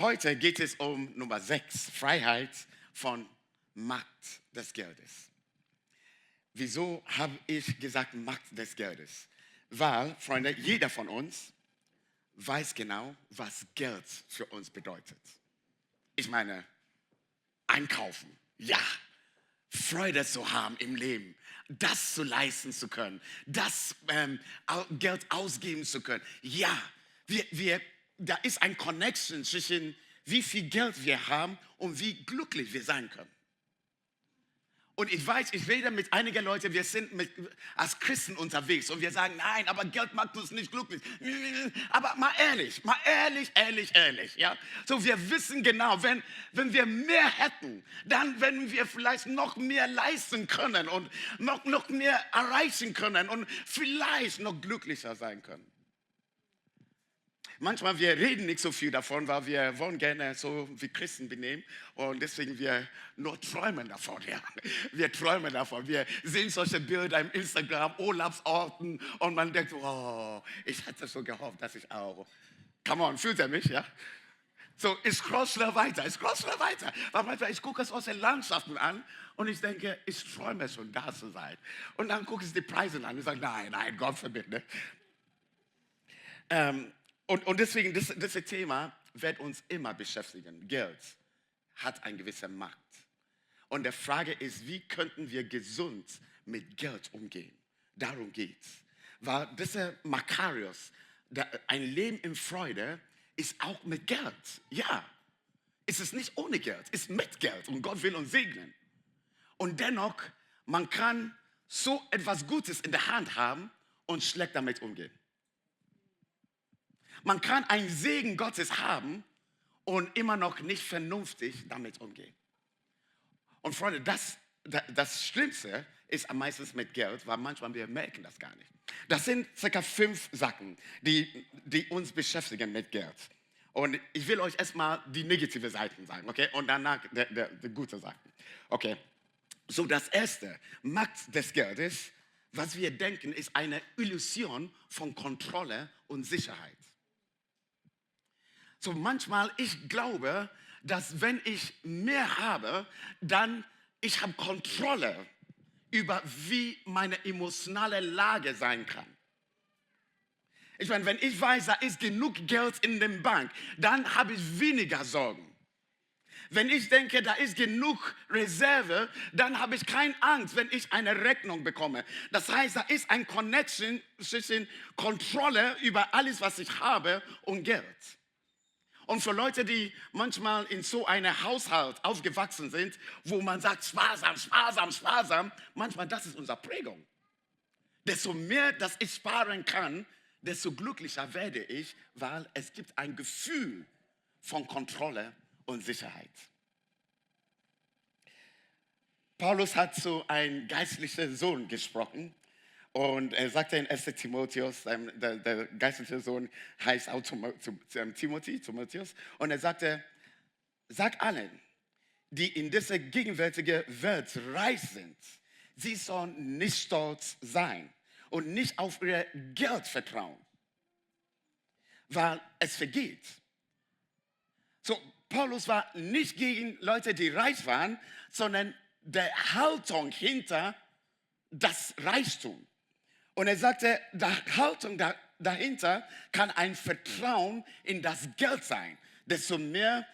Heute geht es um Nummer 6, Freiheit von Macht des Geldes. Wieso habe ich gesagt Macht des Geldes? Weil, Freunde, jeder von uns weiß genau, was Geld für uns bedeutet. Ich meine, einkaufen, ja. Freude zu haben im Leben, das zu leisten zu können, das Geld ausgeben zu können. Ja, da ist ein Connection zwischen wie viel Geld wir haben und wie glücklich wir sein können. Und ich weiß, ich rede mit einigen Leuten, wir sind als Christen unterwegs und wir sagen, nein, aber Geld macht uns nicht glücklich. Aber mal ehrlich, ja. So, wir wissen genau, wenn wir mehr hätten, dann werden wir vielleicht noch mehr leisten können und noch mehr erreichen können und vielleicht noch glücklicher sein können. Manchmal, wir reden nicht so viel davon, weil wir wollen gerne so wie Christen benehmen und deswegen wir nur träumen davon. Ja. Wir träumen davon. Wir sehen solche Bilder im Instagram, Urlaubsorten und man denkt, oh, ich hätte so gehofft, dass ich auch. Come on, fühlt er mich, ja? So, ich scroll schnell weiter. Weil manchmal, ich gucke es aus den Landschaften an und ich denke, ich träume schon, da zu sein. Und dann gucke ich die Preise an und sage, nein, Gott verbinde. Und deswegen, das Thema wird uns immer beschäftigen. Geld hat eine gewisse Macht. Und die Frage ist, wie könnten wir gesund mit Geld umgehen? Darum geht's. Weil dieser Makarios, ein Leben in Freude, ist auch mit Geld. Ja, es ist nicht ohne Geld, es ist mit Geld und Gott will uns segnen. Und dennoch, man kann so etwas Gutes in der Hand haben und schlecht damit umgehen. Man kann einen Segen Gottes haben und immer noch nicht vernünftig damit umgehen. Und Freunde, das Schlimmste ist meistens mit Geld, weil manchmal wir merken das gar nicht. Das sind circa 5 Sachen, die uns beschäftigen mit Geld. Und ich will euch erstmal die negative Seiten sagen, okay? Und danach die gute Seiten. Okay, so das Erste, Macht des Geldes, was wir denken, ist eine Illusion von Kontrolle und Sicherheit. So manchmal, ich glaube, dass wenn ich mehr habe, dann ich habe Kontrolle über wie meine emotionale Lage sein kann. Ich meine, wenn ich weiß, da ist genug Geld in der Bank, dann habe ich weniger Sorgen. Wenn ich denke, da ist genug Reserve, dann habe ich keine Angst, wenn ich eine Rechnung bekomme. Das heißt, da ist ein Connection zwischen Kontrolle über alles, was ich habe und Geld. Und für Leute, die manchmal in so einem Haushalt aufgewachsen sind, wo man sagt, sparsam, manchmal das ist unsere Prägung. Desto mehr, dass ich sparen kann, desto glücklicher werde ich, weil es gibt ein Gefühl von Kontrolle und Sicherheit. Paulus hat zu einem geistlichen Sohn gesprochen. Und er sagte in 1. Timotheus, der geistliche Sohn heißt auch Timotheus. Und er sagte, sag allen, die in dieser gegenwärtigen Welt reich sind, sie sollen nicht stolz sein und nicht auf ihr Geld vertrauen, weil es vergeht. So, Paulus war nicht gegen Leute, die reich waren, sondern der Haltung hinter das Reichtum. Und er sagte, die Haltung dahinter kann ein Vertrauen in das Geld sein. Desto mehr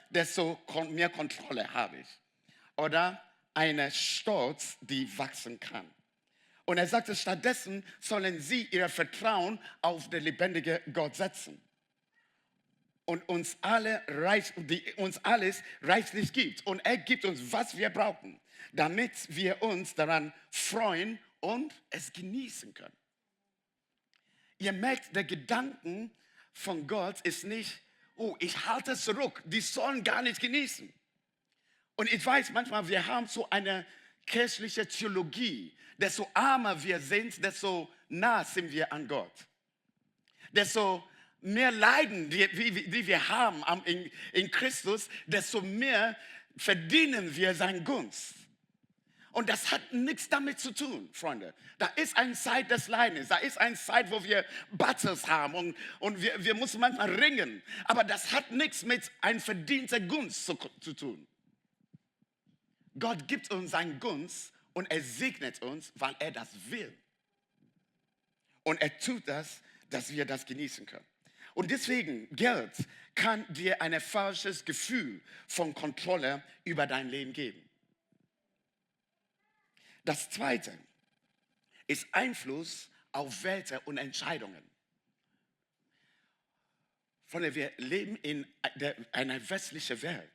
Kontrolle habe ich. Oder eine Stolz, die wachsen kann. Und er sagte, stattdessen sollen sie ihr Vertrauen auf den lebendigen Gott setzen. Und uns alles reichlich gibt. Und er gibt uns, was wir brauchen, damit wir uns daran freuen und es genießen können. Ihr merkt, der Gedanke von Gott ist nicht, oh, ich halte es zurück, die sollen gar nicht genießen. Und ich weiß manchmal, wir haben so eine kirchliche Theologie, desto armer wir sind, desto nah sind wir an Gott. Desto mehr Leiden, die wir haben in Christus, desto mehr verdienen wir seine Gunst. Und das hat nichts damit zu tun, Freunde. Da ist eine Zeit des Leidens, da ist eine Zeit, wo wir Battles haben und wir müssen manchmal ringen. Aber das hat nichts mit einer verdienten Gunst zu tun. Gott gibt uns seine Gunst und er segnet uns, weil er das will. Und er tut das, dass wir das genießen können. Und deswegen, Geld kann dir ein falsches Gefühl von Kontrolle über dein Leben geben. Das Zweite ist Einfluss auf Werte und Entscheidungen. Freunde, wir leben in einer westlichen Welt,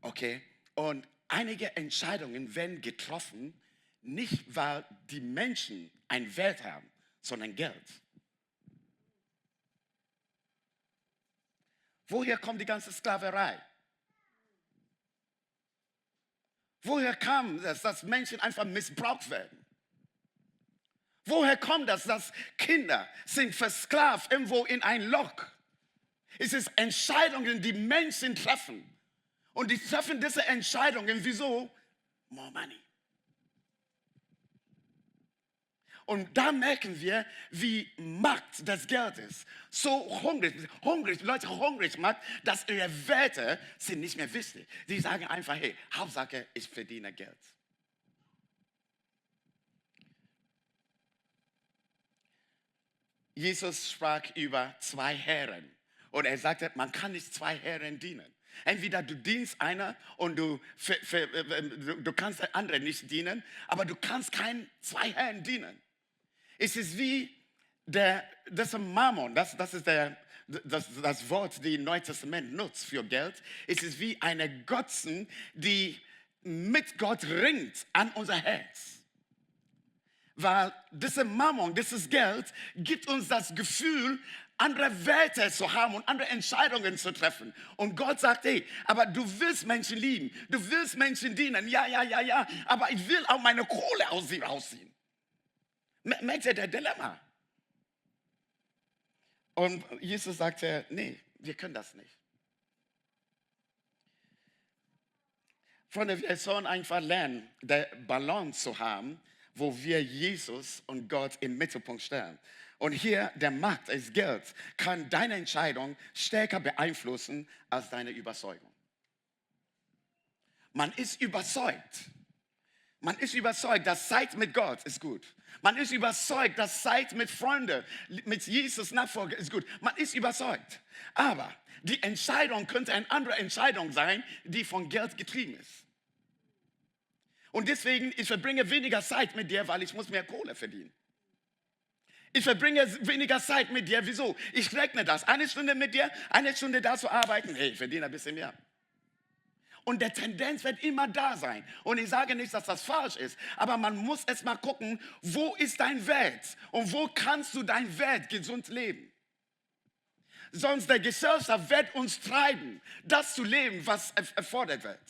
okay? Und einige Entscheidungen werden getroffen, nicht weil die Menschen einen Wert haben, sondern Geld. Woher kommt die ganze Sklaverei? Woher kam das, dass Menschen einfach missbraucht werden? Woher kommt das, dass Kinder sind versklavt irgendwo in ein Loch? Es ist Entscheidungen, die Menschen treffen. Und die treffen diese Entscheidungen, wieso? More money. Und da merken wir, wie Macht des Geldes so Leute hungrig macht, dass ihre Werte sind nicht mehr wichtig. Sie sagen einfach, hey, Hauptsache, ich verdiene Geld. Jesus sprach über zwei Herren. Und er sagte, man kann nicht zwei Herren dienen. Entweder du dienst einer und du kannst der andere nicht dienen, aber du kannst keinen zwei Herren dienen. Es ist wie das Mammon, das ist das Wort, das Neue Testament nutzt für Geld. Es ist wie eine Götzen, die mit Gott ringt an unser Herz. Weil dieser Mammon, dieses Geld, gibt uns das Gefühl, andere Werte zu haben und andere Entscheidungen zu treffen. Und Gott sagt, hey, aber du willst Menschen lieben, du willst Menschen dienen, ja, aber ich will auch meine Kohle aus sie rausziehen. Merkt ihr das Dilemma? Und Jesus sagte, nee, wir können das nicht. Freunde, wir sollen einfach lernen, die Balance zu haben, wo wir Jesus und Gott im Mittelpunkt stellen. Und hier, der Macht des Gelds kann deine Entscheidung stärker beeinflussen als deine Überzeugung. Man ist überzeugt, dass Zeit mit Gott ist gut. Man ist überzeugt, dass Zeit mit Freunden, mit Jesus Nachfolger ist gut. Man ist überzeugt. Aber die Entscheidung könnte eine andere Entscheidung sein, die von Geld getrieben ist. Und deswegen, ich verbringe weniger Zeit mit dir, weil ich muss mehr Kohle verdienen. Ich verbringe weniger Zeit mit dir. Wieso? Ich rechne das. 1 Stunde mit dir, 1 Stunde da zu arbeiten. Hey, ich verdiene ein bisschen mehr. Und der Tendenz wird immer da sein. Und ich sage nicht, dass das falsch ist, aber man muss erst mal gucken, wo ist dein Wert? Und wo kannst du dein Wert gesund leben? Sonst der Gesellschaft wird uns treiben, das zu leben, was erfordert wird.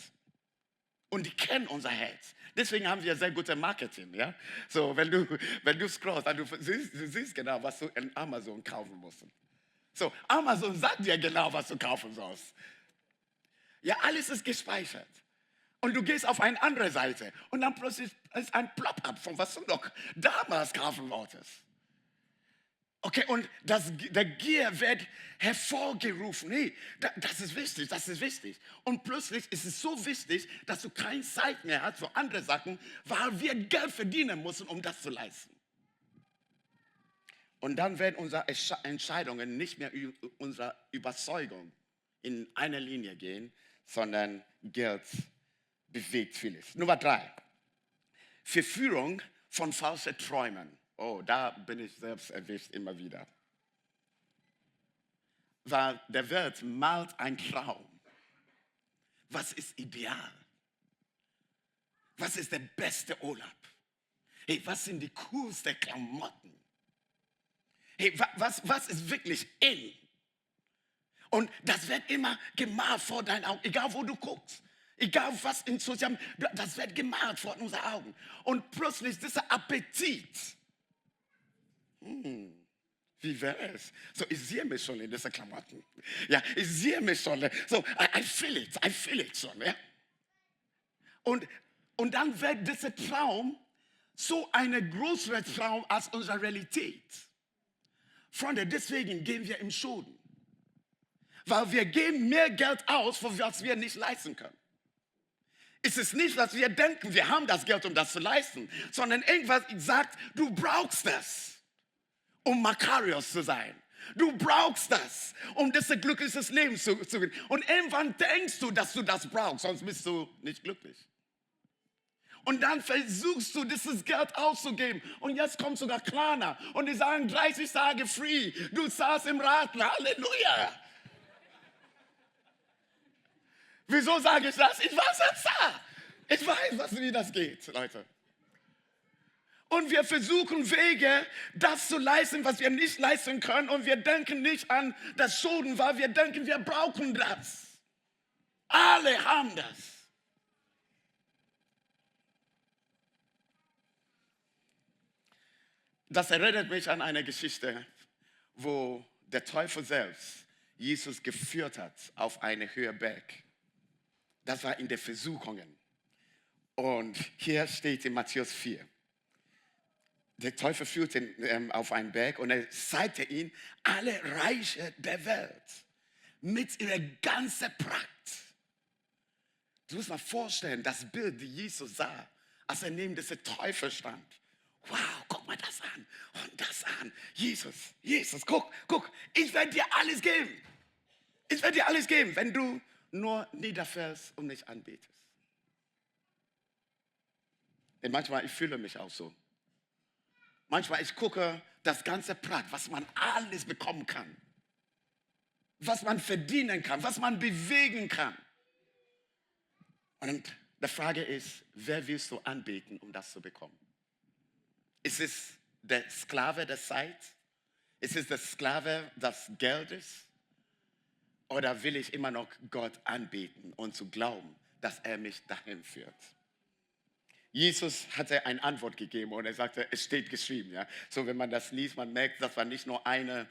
Und die kennen unser Herz. Deswegen haben wir sehr gute Marketing. Ja? So, wenn du scrollst, du siehst genau, was du in Amazon kaufen musst. So, Amazon sagt dir genau, was du kaufen sollst. Ja, alles ist gespeichert. Und du gehst auf eine andere Seite und dann plötzlich ist ein Plop-up von was du noch damals kaufen wolltest. Okay, und der Gier wird hervorgerufen. Hey, das ist wichtig, das ist wichtig. Und plötzlich ist es so wichtig, dass du keine Zeit mehr hast für andere Sachen, weil wir Geld verdienen müssen, um das zu leisten. Und dann werden unsere Entscheidungen nicht mehr unserer Überzeugung in einer Linie gehen, sondern Geld bewegt vieles. Nummer 3. Verführung von falschen Träumen. Oh, da bin ich selbst erwischt immer wieder. Weil der Welt malt einen Traum. Was ist ideal? Was ist der beste Urlaub? Hey, was sind die coolsten Klamotten? Hey, was ist wirklich in? Und das wird immer gemalt vor deinen Augen, egal wo du guckst. Egal was in Sozialen, das wird gemalt vor unseren Augen. Und plötzlich dieser Appetit. Wie wäre es? So, ich sehe mich schon in diesen Klamotten. Ja, ich sehe mich schon. So, I feel it schon. Ja? Und Und dann wird dieser Traum so ein größerer Traum als unsere Realität. Freunde, deswegen gehen wir im Schulden. Weil wir geben mehr Geld aus, für was wir nicht leisten können. Es ist nicht, dass wir denken, wir haben das Geld, um das zu leisten, sondern irgendwas sagt, du brauchst es, um Makarios zu sein. Du brauchst das, um dieses glückliches Leben zu gewinnen. Und irgendwann denkst du, dass du das brauchst, sonst bist du nicht glücklich. Und dann versuchst du, dieses Geld auszugeben. Und jetzt kommt sogar Klarna. Und die sagen 30 Tage free. Du zahlst im Raten. Halleluja. Wieso sage ich das? Ich war selbst da. Ich weiß, wie das geht, Leute. Und wir versuchen Wege, das zu leisten, was wir nicht leisten können. Und wir denken nicht an das Schulden, weil wir denken, wir brauchen das. Alle haben das. Das erinnert mich an eine Geschichte, wo der Teufel selbst Jesus geführt hat auf eine höhere Berg. Das war in den Versuchungen. Und hier steht in Matthäus 4. Der Teufel führte ihn auf einen Berg und er zeigte ihm alle Reiche der Welt mit ihrer ganzen Pracht. Du musst mal vorstellen, das Bild, das Jesus sah, als er neben diesem Teufel stand. Wow, guck mal das an und das an. Jesus, guck, ich werde dir alles geben. Ich werde dir alles geben, wenn du nur niederfällst und mich anbetest. Und manchmal, ich fühle mich auch so. Manchmal, ich gucke das ganze Pracht, was man alles bekommen kann. Was man verdienen kann, was man bewegen kann. Und die Frage ist, wer willst du anbeten, um das zu bekommen? Ist es der Sklave der Zeit? Ist es der Sklave des Geldes? Oder will ich immer noch Gott anbeten und zu glauben, dass er mich dahin führt? Jesus hatte eine Antwort gegeben und er sagte, es steht geschrieben. Ja? So, wenn man das liest, man merkt, das war nicht nur eine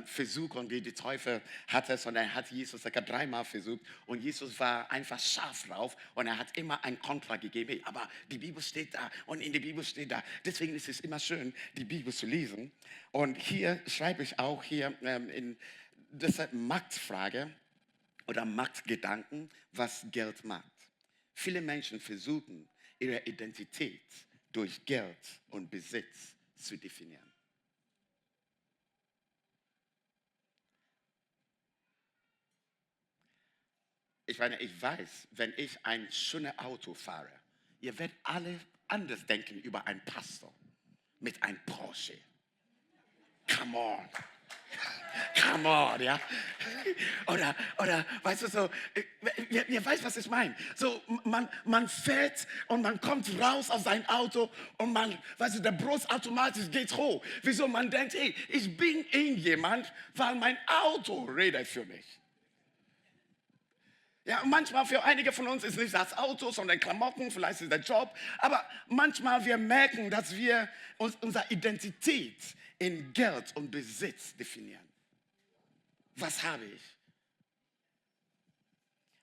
Versuchung, die Teufel hatte, sondern er hat Jesus sogar 3-mal versucht und Jesus war einfach scharf drauf und er hat immer ein Kontra gegeben. Hey, aber die Bibel steht da und in der Bibel steht da. Deswegen ist es immer schön, die Bibel zu lesen. Und hier schreibe ich auch in dieser Machtfrage oder Machtgedanken, was Geld macht. Viele Menschen versuchen, ihre Identität durch Geld und Besitz zu definieren. Ich meine, ich weiß, wenn ich ein schönes Auto fahre, ihr werdet alle anders denken über einen Pastor mit einem Porsche. Come on. Come on, ja. Oder, weißt du so, ihr weißt, was ich meine. So, man fährt und man kommt raus aus seinem Auto und weißt du, der Brust automatisch geht hoch. Wieso? Man denkt, hey, ich bin irgendjemand, weil mein Auto redet für mich. Ja, manchmal für einige von uns ist nicht das Auto, sondern Klamotten, vielleicht ist der Job. Aber manchmal wir merken, dass wir unsere Identität in Geld und Besitz definieren. Was habe ich?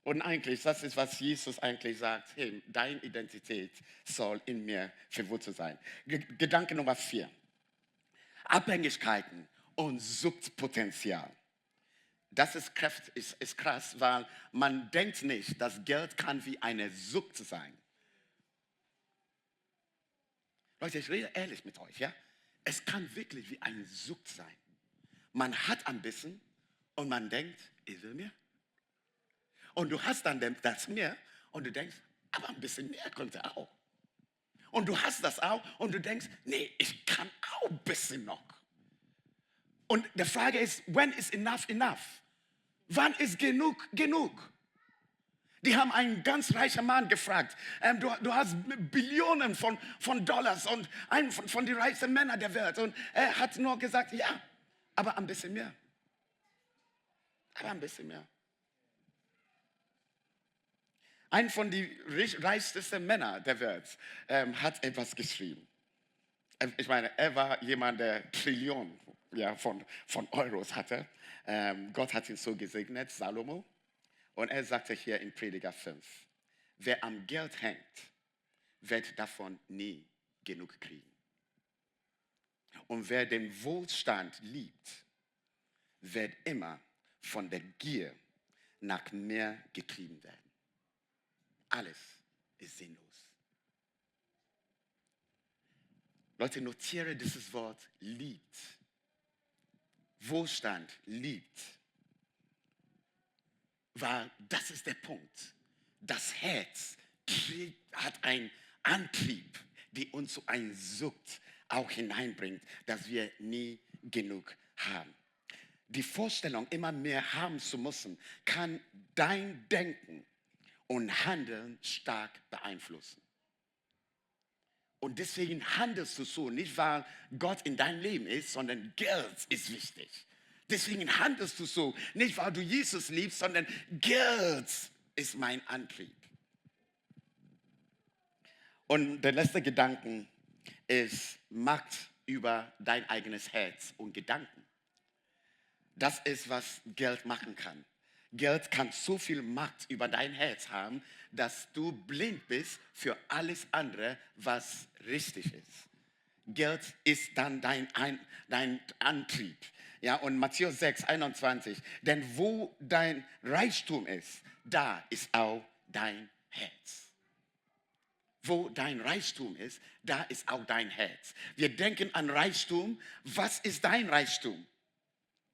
Und eigentlich, das ist, was Jesus eigentlich sagt. Hey, deine Identität soll in mir verwurzelt sein. Gedanke Nummer 4. Abhängigkeiten und Suchtpotenzial. Das ist krass, weil man denkt nicht, dass Geld kann wie eine Sucht sein. Leute, ich rede ehrlich mit euch, ja? Es kann wirklich wie eine Sucht sein. Man hat ein bisschen und man denkt, ich will mehr. Und du hast dann das mehr und du denkst, aber ein bisschen mehr könnte auch. Und du hast das auch und du denkst, nee, ich kann auch ein bisschen noch. Und die Frage ist, when is enough enough? Wann ist genug genug? Die haben einen ganz reichen Mann gefragt, du hast Billionen von Dollars und einen von den reichsten Männern der Welt. Und er hat nur gesagt, ja, aber ein bisschen mehr. Aber ein bisschen mehr. Ein von den reichsten Männern der Welt hat etwas geschrieben. Ich meine, er war jemand, der Trillionen von Euros hatte. Gott hat ihn so gesegnet, Salomo. Und er sagte hier in Prediger 5, wer am Geld hängt, wird davon nie genug kriegen. Und wer den Wohlstand liebt, wird immer von der Gier nach mehr getrieben werden. Alles ist sinnlos. Leute, notiere dieses Wort liebt. Wohlstand liebt. Weil das ist der Punkt. Das Herz hat einen Antrieb, der uns so eine Sucht auch hineinbringt, dass wir nie genug haben. Die Vorstellung, immer mehr haben zu müssen, kann dein Denken und Handeln stark beeinflussen. Und deswegen handelst du so, nicht weil Gott in deinem Leben ist, sondern Geld ist wichtig. Deswegen handelst du so, nicht weil du Jesus liebst, sondern Geld ist mein Antrieb. Und der letzte Gedanke ist Macht über dein eigenes Herz und Gedanken. Das ist, was Geld machen kann. Geld kann so viel Macht über dein Herz haben, dass du blind bist für alles andere, was richtig ist. Geld ist dann dein Antrieb. Ja, und Matthäus 6, 21. Denn wo dein Reichtum ist, da ist auch dein Herz. Wo dein Reichtum ist, da ist auch dein Herz. Wir denken an Reichtum. Was ist dein Reichtum?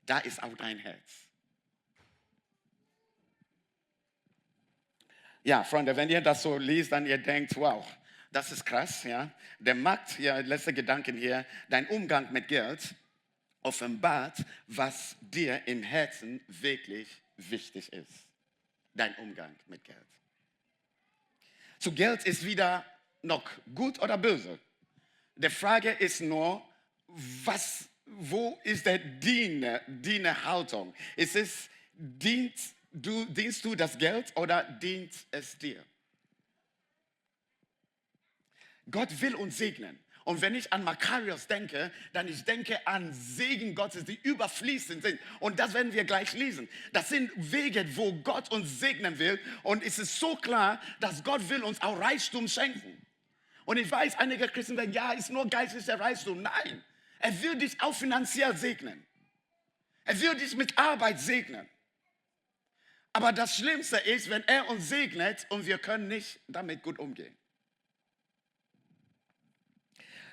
Da ist auch dein Herz. Ja, Freunde, wenn ihr das so liest, dann ihr denkt, wow, das ist krass. Ja? Der Markt, ja, letzter Gedanke hier, dein Umgang mit Geld offenbart, was dir im Herzen wirklich wichtig ist. Dein Umgang mit Geld. So, Geld ist wieder noch gut oder böse. Die Frage ist nur, wo ist der Dienerhaltung? Dienst du das Geld oder dient es dir? Gott will uns segnen. Und wenn ich an Makarios denke, dann ich denke an Segen Gottes, die überfließend sind. Und das werden wir gleich lesen. Das sind Wege, wo Gott uns segnen will. Und es ist so klar, dass Gott will uns auch Reichtum schenken. Und ich weiß, einige Christen sagen, ja, ist nur geistlicher Reichtum. Nein, er will dich auch finanziell segnen. Er will dich mit Arbeit segnen. Aber das Schlimmste ist, wenn er uns segnet und wir können nicht damit gut umgehen.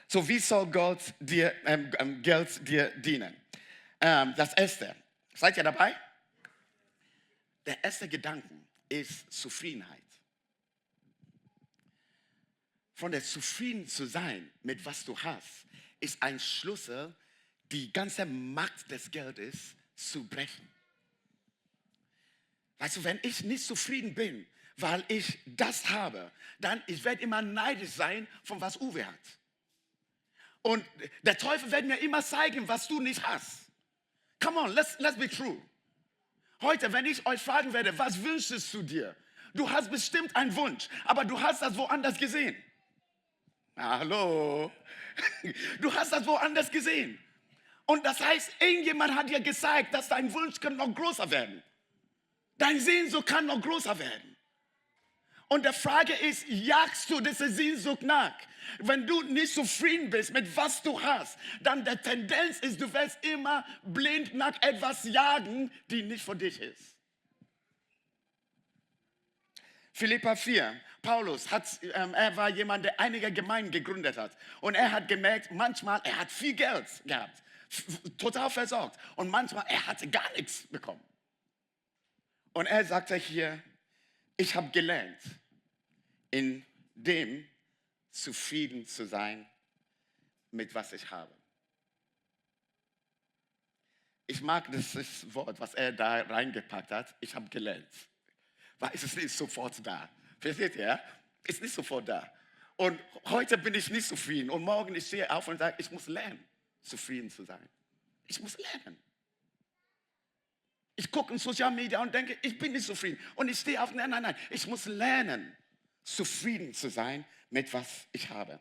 So, wie soll Geld dir dienen? Das Erste, seid ihr dabei? Der erste Gedanke ist Zufriedenheit. Von der zufrieden zu sein mit was du hast, ist ein Schlüssel, die ganze Macht des Geldes zu brechen. Weißt du, wenn ich nicht zufrieden bin, weil ich das habe, dann ich werde immer neidisch sein, von was Uwe hat. Und der Teufel wird mir immer zeigen, was du nicht hast. Come on, let's be true. Heute, wenn ich euch fragen werde, was wünschst du dir? Du hast bestimmt einen Wunsch, aber du hast das woanders gesehen. Hallo? Du hast das woanders gesehen. Und das heißt, irgendjemand hat dir gezeigt, dass dein Wunsch kann noch größer werden. Dein Sehnsucht kann noch größer werden. Und die Frage ist, jagst du diese Sehnsucht nach? Wenn du nicht zufrieden bist mit was du hast, dann die Tendenz ist, du wirst immer blind nach etwas jagen, die nicht für dich ist. Philipper 4, Paulus, er war jemand, der einige Gemeinden gegründet hat. Und er hat gemerkt, manchmal, er hat viel Geld gehabt, total versorgt. Und manchmal, er hatte gar nichts bekommen. Und er sagte hier, ich habe gelernt, in dem zufrieden zu sein, mit was ich habe. Ich mag das Wort, was er da reingepackt hat. Ich habe gelernt. Weil es ist nicht sofort da. Versteht ihr? Es ist nicht sofort da. Und heute bin ich nicht zufrieden. Und morgen ich stehe auf und sage, ich muss lernen, zufrieden zu sein. Ich muss lernen. Ich gucke in Social Media und denke, ich bin nicht zufrieden. Und ich stehe auf, nein. Ich muss lernen, zufrieden zu sein mit was ich habe.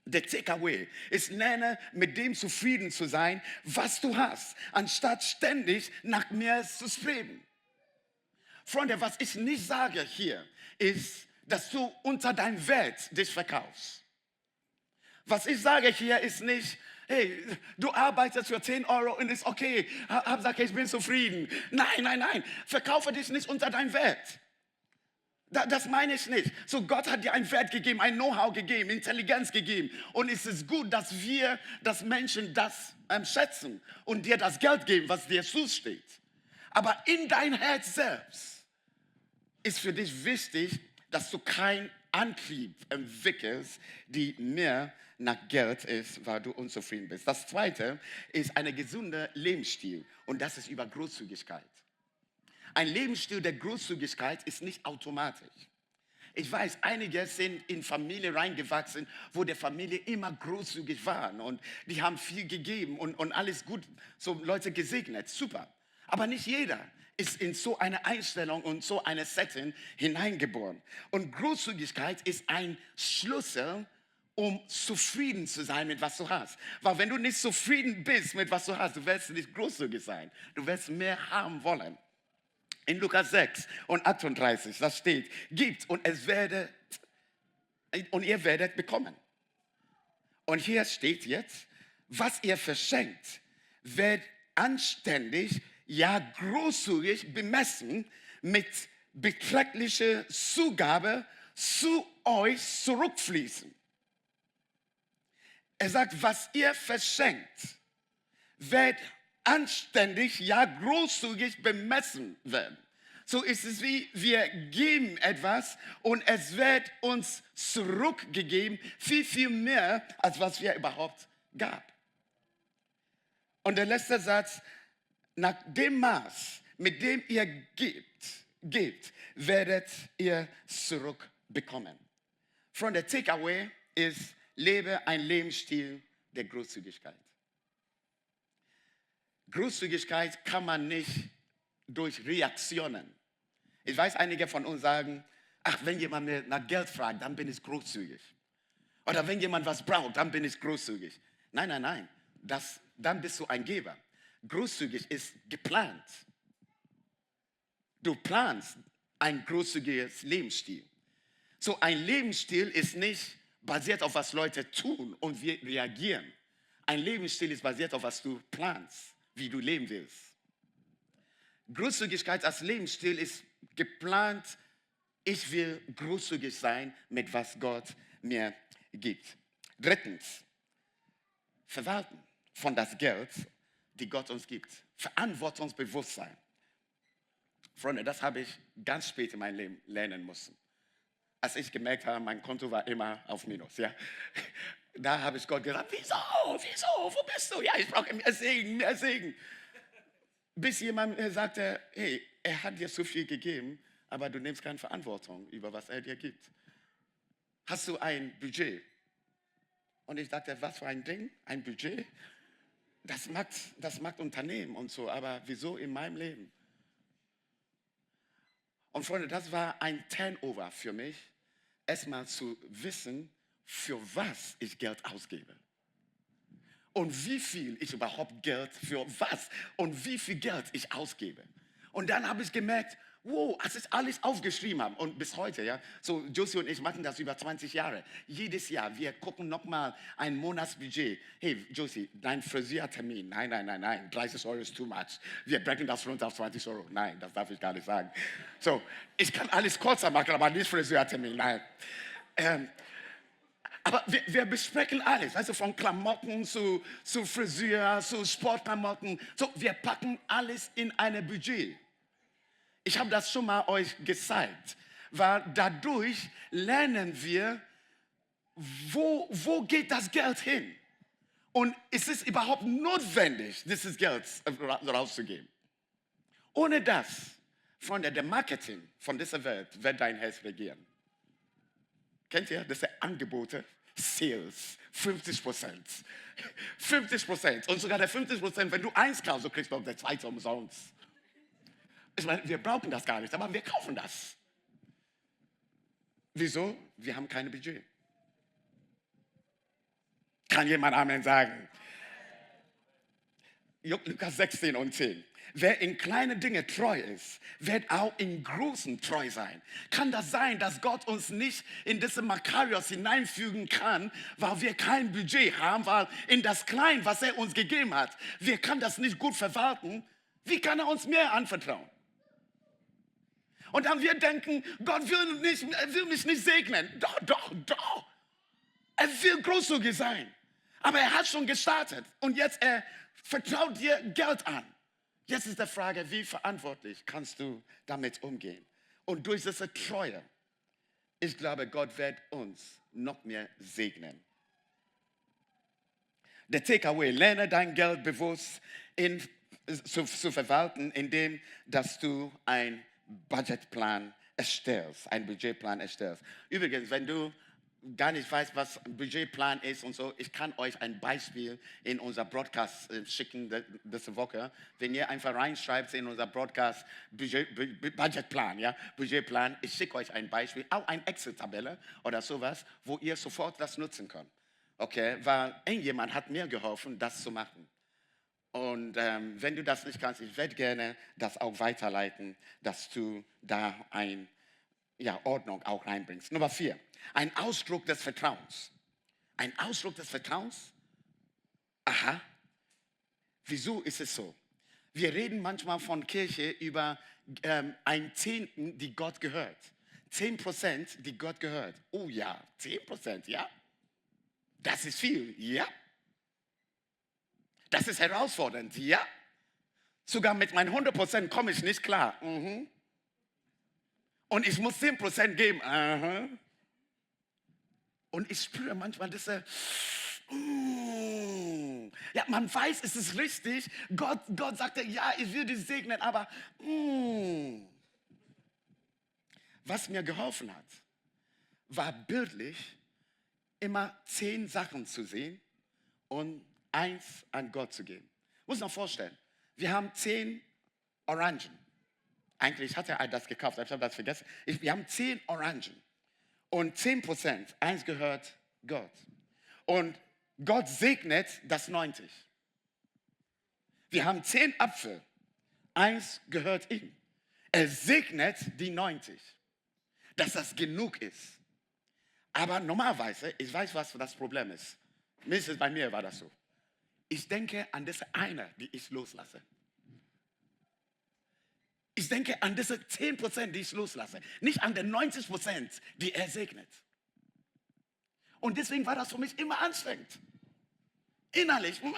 Der Takeaway ist, lerne mit dem zufrieden zu sein, was du hast, anstatt ständig nach mehr zu streben. Freunde, was ich nicht sage hier, ist, dass du unter deinem Wert dich verkaufst. Was ich sage hier ist nicht, hey, du arbeitest für 10 Euro und ist okay, Hauptsache ich bin zufrieden. Nein, nein, nein, verkaufe dich nicht unter deinem Wert. Das meine ich nicht. So, Gott hat dir einen Wert gegeben, ein Know-how gegeben, Intelligenz gegeben. Und es ist gut, dass Menschen das schätzen und dir das Geld geben, was dir zusteht. Aber in dein Herz selbst ist für dich wichtig, dass du keinen Antrieb entwickelst, die mehr nach Geld ist, weil du unzufrieden bist. Das Zweite ist ein gesunder Lebensstil und das ist über Großzügigkeit. Ein Lebensstil der Großzügigkeit ist nicht automatisch. Ich weiß, einige sind in Familie reingewachsen, wo der Familie immer großzügig waren und die haben viel gegeben und alles gut, so Leute gesegnet, super. Aber nicht jeder ist in so eine Einstellung und so eine Setting hineingeboren. Und Großzügigkeit ist ein Schlüssel, um zufrieden zu sein mit was du hast. Weil wenn du nicht zufrieden bist mit was du hast, du wirst nicht großzügig sein. Du wirst mehr haben wollen. In Lukas 6 und 38, das steht, gibt und ihr werdet bekommen. Und hier steht jetzt, was ihr verschenkt, wird anständig, ja großzügig bemessen mit beträchtlicher Zugabe zu euch zurückfließen. Er sagt, was ihr verschenkt, wird anständig, ja großzügig bemessen werden. So ist es wie, wir geben etwas und es wird uns zurückgegeben, viel, viel mehr, als was wir überhaupt gab. Und der letzte Satz, nach dem Maß, mit dem ihr gebt, werdet ihr zurückbekommen. Freunde, der Takeaway ist, lebe ein Lebensstil der Großzügigkeit. Großzügigkeit kann man nicht durch Reaktionen. Ich weiß, einige von uns sagen, ach, wenn jemand mir nach Geld fragt, dann bin ich großzügig. Oder wenn jemand was braucht, dann bin ich großzügig. Nein, nein, nein, dann bist du ein Geber. Großzügig ist geplant. Du planst ein großzügiges Lebensstil. So ein Lebensstil ist nicht basiert auf, was Leute tun und wir reagieren. Ein Lebensstil ist basiert auf, was du planst, wie du leben willst. Großzügigkeit als Lebensstil ist geplant, ich will großzügig sein mit was Gott mir gibt. Drittens, verwalten von das Geld, die Gott uns gibt. Verantwortungsbewusstsein. Freunde, das habe ich ganz spät in meinem Leben lernen müssen. Als ich gemerkt habe, mein Konto war immer auf Minus. Ja? Da habe ich Gott gesagt, wieso, wo bist du? Ja, ich brauche mehr Segen, mehr Segen. Bis jemand sagte, hey, er hat dir so viel gegeben, aber du nimmst keine Verantwortung über was er dir gibt. Hast du ein Budget? Und ich dachte, was für ein Ding, ein Budget? Das macht Unternehmen und so, aber wieso in meinem Leben? Und Freunde, das war ein Turnover für mich, erstmal zu wissen, für was ich Geld ausgebe. Und wie viel ich überhaupt Geld für was und wie viel Geld ich ausgebe. Und dann habe ich gemerkt, wow, als ich alles aufgeschrieben habe und bis heute, ja, so Josie und ich machen das über 20 Jahre. Jedes Jahr, wir gucken nochmal ein Monatsbudget. Hey Josie, dein Friseurtermin, nein, 30 Euro ist too much. Wir brechen das runter auf 20 Euro. Nein, das darf ich gar nicht sagen. So, ich kann alles kurzer machen, aber nicht Friseurtermin, nein. Aber wir besprechen alles, also von Klamotten zu Friseur, zu Sportklamotten. So, wir packen alles in ein Budget. Ich habe das schon mal euch gezeigt, weil dadurch lernen wir, wo geht das Geld hin? Und ist es überhaupt notwendig, dieses Geld rauszugeben? Ohne das, Freunde, der Marketing von dieser Welt wird dein Herz regieren. Kennt ihr diese Angebote? Sales, 50%. 50%. Und sogar der 50%, wenn du eins kaufst, so kriegst du auch der zweite umsonst. Ich meine, wir brauchen das gar nicht, aber wir kaufen das. Wieso? Wir haben kein Budget. Kann jemand Amen sagen? Lukas 16 und 10. Wer in kleinen Dingen treu ist, wird auch in großen treu sein. Kann das sein, dass Gott uns nicht in diese Makarios hineinfügen kann, weil wir kein Budget haben, weil in das Kleine, was er uns gegeben hat, wir können das nicht gut verwalten? Wie kann er uns mehr anvertrauen? Und dann wir denken, Gott will mich nicht segnen. Doch. Er will großzügig sein. Aber er hat schon gestartet. Und jetzt er vertraut dir Geld an. Jetzt ist die Frage, wie verantwortlich kannst du damit umgehen? Und durch diese Treue, ich glaube, Gott wird uns noch mehr segnen. Der Takeaway, lerne dein Geld bewusst zu verwalten, indem dass du einen Budgetplan erstellst, einen Budgetplan erstellst. Übrigens, wenn du gar nicht weißt, was ein Budgetplan ist und so, ich kann euch ein Beispiel in unser Broadcast schicken diese Woche. Wenn ihr einfach reinschreibt in unser Broadcast Budgetplan, ja, Budgetplan, ich schicke euch ein Beispiel, auch eine Excel-Tabelle oder sowas, wo ihr sofort das nutzen könnt. Okay, weil irgendjemand hat mir geholfen, das zu machen. Und wenn du das nicht kannst, ich werde gerne das auch weiterleiten, dass du da Ordnung auch reinbringst. Nummer 4, ein Ausdruck des Vertrauens. Ein Ausdruck des Vertrauens? Aha. Wieso ist es so? Wir reden manchmal von Kirche über ein Zehnten, die Gott gehört. 10%, die Gott gehört. Oh ja, 10%, ja. Das ist viel, ja. Das ist herausfordernd, ja. Sogar mit meinen 100% komme ich nicht klar. Mhm. Und ich muss 10% geben. Aha. Und ich spüre manchmal diese, ja, man weiß, es ist richtig. Gott sagte, ja, ich will dich segnen, aber was mir geholfen hat, war bildlich immer 10 Sachen zu sehen und 1 an Gott zu geben. Muss man vorstellen, wir haben 10 Orangen. Eigentlich hat er das gekauft, ich habe das vergessen. Wir haben 10 Orangen und 10%, 1 gehört Gott. Und Gott segnet das 90. Wir haben 10 Apfel, 1 gehört ihm. Er segnet die 90, dass das genug ist. Aber normalerweise, ich weiß, was das Problem ist. Mindestens bei mir war das so. Ich denke an diese eine, die ich loslasse. Ich denke an diese 10%, die ich loslasse. Nicht an den 90%, die er segnet. Und deswegen war das für mich immer anstrengend. Innerlich. Und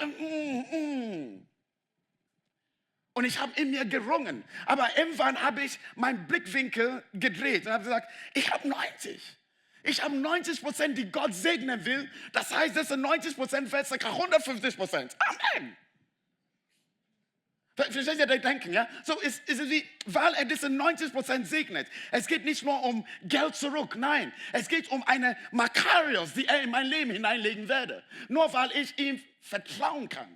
ich habe in mir gerungen. Aber irgendwann habe ich meinen Blickwinkel gedreht und habe gesagt, ich habe 90. Ich habe 90%, die Gott segnen will. Das heißt, das sind 90% wird ca. 150%. Amen. Versteht ihr das Denken, ja? So ist es wie, weil er diese 90% segnet. Es geht nicht nur um Geld zurück, nein. Es geht um eine Makarios, die er in mein Leben hineinlegen werde. Nur weil ich ihm vertrauen kann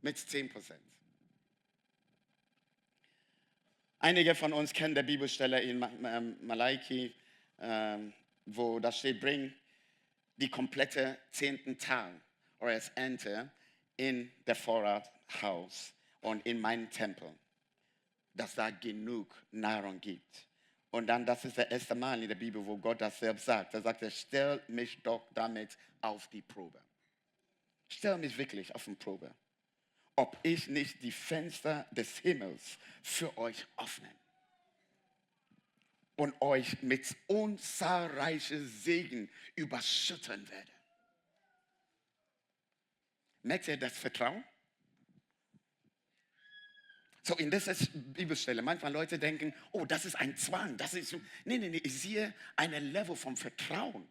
mit 10%. Einige von uns kennen die Bibelstelle in Malachi, wo das steht, bring die komplette 10. Tag eures Ernte in der Vorrathaus und in meinen Tempel, dass da genug Nahrung gibt. Und dann, das ist das erste Mal in der Bibel, wo Gott das selbst sagt. Da sagt er, stell mich doch damit auf die Probe. Stell mich wirklich auf die Probe, ob ich nicht die Fenster des Himmels für euch öffne und euch mit unzahlreichen Segen überschütten werde. Merkt ihr das Vertrauen? So in dieser Bibelstelle, manchmal Leute denken, oh, das ist ein Zwang. Nee, ich sehe ein Level vom Vertrauen,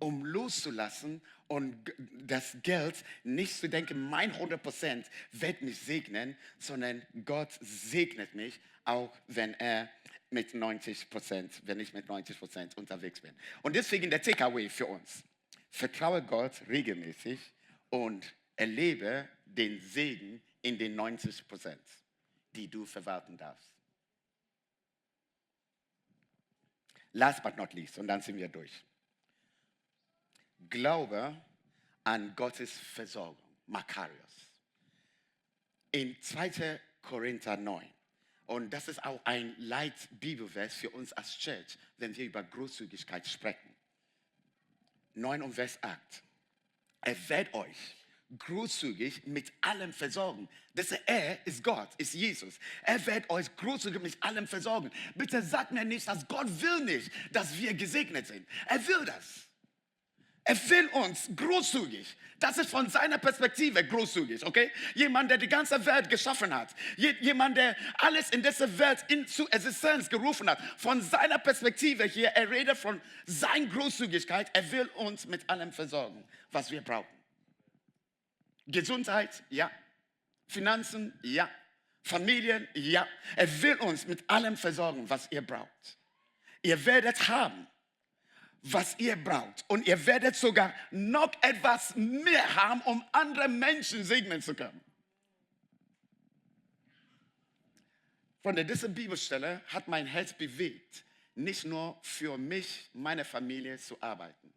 um loszulassen und das Geld nicht zu denken, mein 100% wird mich segnen, sondern Gott segnet mich, auch wenn ich mit 90% unterwegs bin. Und deswegen der Takeaway für uns. Vertraue Gott regelmäßig und erlebe den Segen in den 90%, die du verwalten darfst. Last but not least, und dann sind wir durch. Glaube an Gottes Versorgung, Makarios. In 2. Korinther 9. Und das ist auch ein Leitbibelvers für uns als Church, wenn wir über Großzügigkeit sprechen. 9 und Vers 8. Er wird euch großzügig mit allem versorgen. Er ist Gott, ist Jesus. Er wird euch großzügig mit allem versorgen. Bitte sagt mir nicht, dass Gott will nicht, dass wir gesegnet sind. Er will das. Er will uns großzügig. Das ist von seiner Perspektive großzügig, okay? Jemand, der die ganze Welt geschaffen hat. Jemand, der alles in dieser Welt zur Existenz gerufen hat. Von seiner Perspektive hier, er redet von seiner Großzügigkeit. Er will uns mit allem versorgen, was wir brauchen. Gesundheit, ja. Finanzen, ja. Familien, ja. Er will uns mit allem versorgen, was ihr braucht. Ihr werdet haben, was ihr braucht. Und ihr werdet sogar noch etwas mehr haben, um andere Menschen segnen zu können. Von dieser Bibelstelle hat mein Herz bewegt, nicht nur für mich, meine Familie zu arbeiten,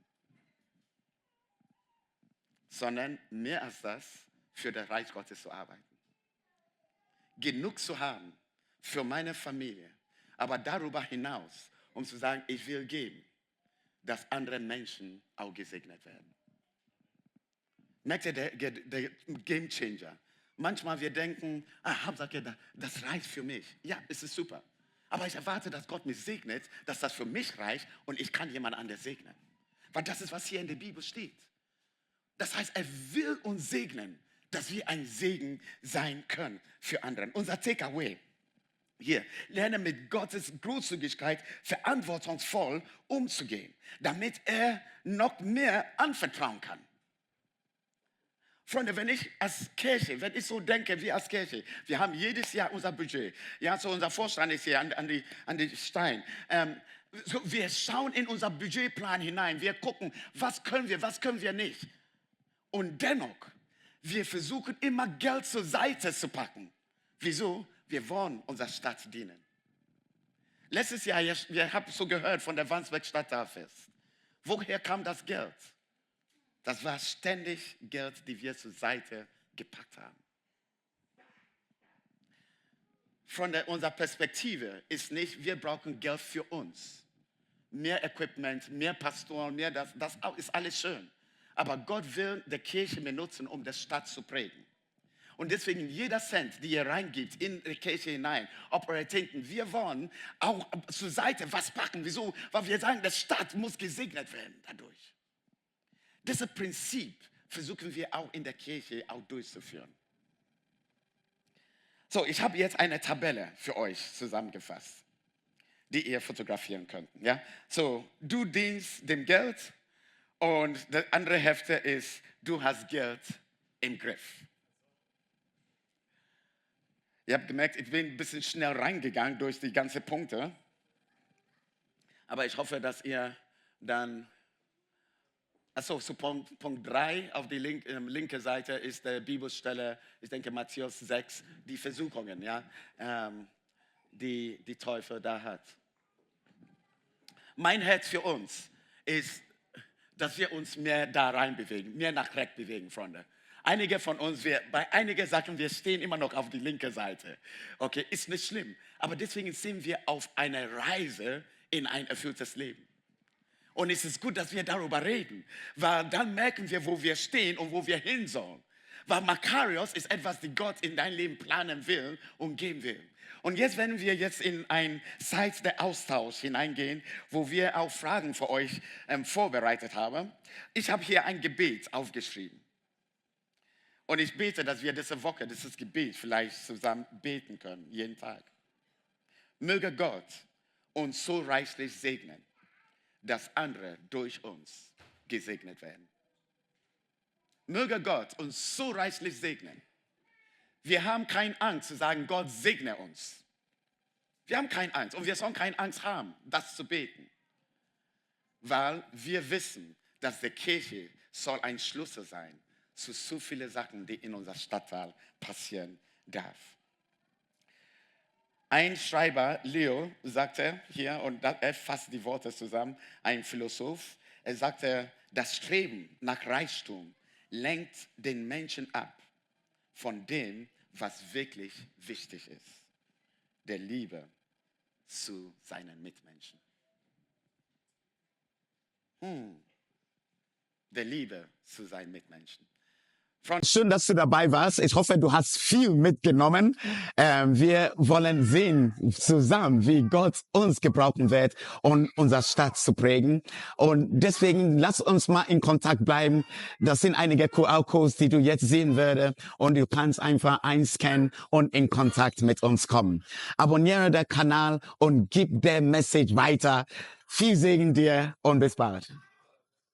sondern mehr als das, für das Reich Gottes zu arbeiten. Genug zu haben für meine Familie, aber darüber hinaus, um zu sagen, ich will geben, dass andere Menschen auch gesegnet werden. Merkt ihr, der Game Changer? Manchmal wir denken, Hauptsache, das reicht für mich. Ja, es ist super. Aber ich erwarte, dass Gott mich segnet, dass das für mich reicht und ich kann jemand anderes segnen. Weil das ist, was hier in der Bibel steht. Das heißt, er will uns segnen, dass wir ein Segen sein können für andere. Unser Takeaway hier, lerne mit Gottes Großzügigkeit verantwortungsvoll umzugehen, damit er noch mehr anvertrauen kann. Freunde, wenn ich so denke wie als Kirche, wir haben jedes Jahr unser Budget. Ja, so unser Vorstand ist hier an die Stein. So wir schauen in unser Budgetplan hinein, wir gucken, was können wir nicht. Und dennoch, wir versuchen immer Geld zur Seite zu packen. Wieso? Wir wollen unserer Stadt dienen. Letztes Jahr, wir haben so gehört von der Wandsbek Stadtteilfest. Woher kam das Geld? Das war ständig Geld, die wir zur Seite gepackt haben. Von unserer Perspektive ist nicht, wir brauchen Geld für uns. Mehr Equipment, mehr Pastoren, mehr das ist alles schön. Aber Gott will die Kirche benutzen, um die Stadt zu prägen. Und deswegen jeder Cent, die ihr reingibt in die Kirche hinein, ob eure Tinten, wir wollen auch zur Seite was packen. Wieso? Weil wir sagen, die Stadt muss gesegnet werden dadurch. Dieses Prinzip versuchen wir auch in der Kirche auch durchzuführen. So, ich habe jetzt eine Tabelle für euch zusammengefasst, die ihr fotografieren könnt. Ja? So, du dienst dem Geld und die andere Hälfte ist, du hast Geld im Griff. Ihr habt gemerkt, ich bin ein bisschen schnell reingegangen durch die ganzen Punkte. Aber ich hoffe, dass ihr dann... So Punkt 3 auf die linke Seite ist der Bibelstelle, ich denke Matthäus 6, die Versuchungen, ja, die Teufel da hat. Mein Herz für uns ist, dass wir uns mehr da rein bewegen, mehr nach rechts bewegen, Freunde. Einige von uns, bei einigen Sachen, wir stehen immer noch auf die linke Seite. Okay, ist nicht schlimm. Aber deswegen sind wir auf einer Reise in ein erfülltes Leben. Und es ist gut, dass wir darüber reden, weil dann merken wir, wo wir stehen und wo wir hin sollen. Weil Makarios ist etwas, das Gott in dein Leben planen will und geben will. Und jetzt werden wir jetzt in ein Zeit der Austausch hineingehen, wo wir auch Fragen für euch vorbereitet haben. Ich habe hier ein Gebet aufgeschrieben. Und ich bete, dass wir diese Woche, dieses Gebet vielleicht zusammen beten können, jeden Tag. Möge Gott uns so reichlich segnen, dass andere durch uns gesegnet werden. Möge Gott uns so reichlich segnen. Wir haben keine Angst zu sagen, Gott segne uns. Wir haben keine Angst und wir sollen keine Angst haben, das zu beten. Weil wir wissen, dass die Kirche soll ein Schlüssel sein zu so vielen Sachen, die in unserer Stadtteil passieren darf. Ein Schreiber, Leo, sagte hier, und er fasst die Worte zusammen, ein Philosoph, er sagte, das Streben nach Reichtum lenkt den Menschen ab von dem, was wirklich wichtig ist. Der Liebe zu seinen Mitmenschen. Der Liebe zu seinen Mitmenschen. Schön, dass du dabei warst. Ich hoffe, du hast viel mitgenommen. Wir wollen sehen zusammen, wie Gott uns gebrauchen wird, um unsere Stadt zu prägen. Und deswegen lass uns mal in Kontakt bleiben. Das sind einige QR-Codes, die du jetzt sehen würdest. Und du kannst einfach einscannen und in Kontakt mit uns kommen. Abonniere den Kanal und gib der Message weiter. Viel Segen dir und bis bald.